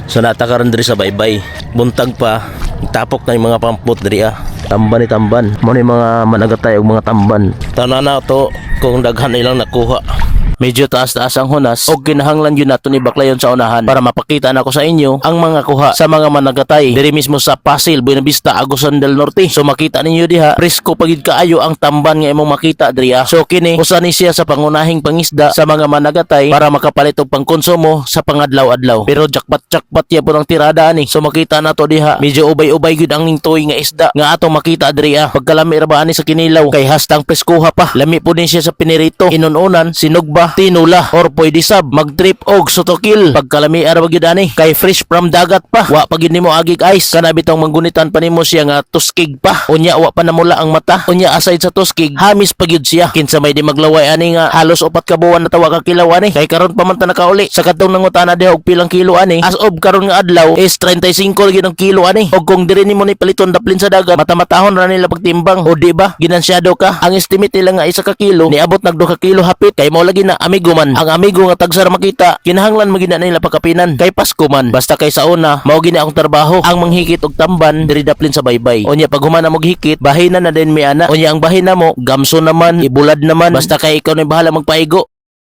So natakaran diri sa baybay. Buntag pa, tapok na yung mga pampot diri Tamban ni tamban. Mo ni mga managatay og mga tamban. Tanana to kung daghan ilang nakuha. Medyo taas-taas ang hunas o kinahanglan yun nato ni Baklayon sa unahan para mapakita na ko sa inyo ang mga kuha sa mga managatay diri mismo sa Pasil, Buenavista, Agusan del Norte. So makita ninyo diha, presko pagid kaayo ang tamban nga imong makita diri So kini usa ni siya sa pangunahing pangisda sa mga managatay para makapalit og pangkonsumo sa pangadlaw-adlaw. Pero jakpat-jakpat ya po ang tirada ani. So makita nato diha, medyo ubay-ubay gyud ang ningtoy nga isda nga atong makita diri Pagkalami ra ba ani sa kinilaw kay hastang preskuha pa. Lami po din siya sa pinirito, inununan, sinugba, tinula or pwede sab magtrip og sotokil pagkalami ara gyud ani kay fresh from dagat pa wa pagid nimo agig ice kana bitong manggunitan pa nimo siya nga tuskig pa unya wa pa namula ang mata unya aside sa tuskig hamis pagyud siya kinsa may di maglaway ani nga halos 4 ka buwan na tawa ka kilaw ani kay karon pa man ta nakauli sa kadtong nangutana diha og pilang kilo ani as of karon nga adlaw is 35 gyud ang kilo ani og kung diri nimo ni paliton daplin sa dagat matamatahon ra nila pagtimbang o di ba ginansyado ka ang estimate nila nga 1 ka kilo niabot nag 2 ka kilo hapit kay mao lagi na amigo man ang amigo nga tagsar makita kinahanglan magina nila pagkapinan kay Pasko man basta kay sa una mao gini akong trabaho ang manghikit og tamban diri daplin sa baybay unya pag humana mo hikit bahin na din mi ana unya ang bahin na mo gamso naman ibulad naman basta kay ikaw na bahala magpaigo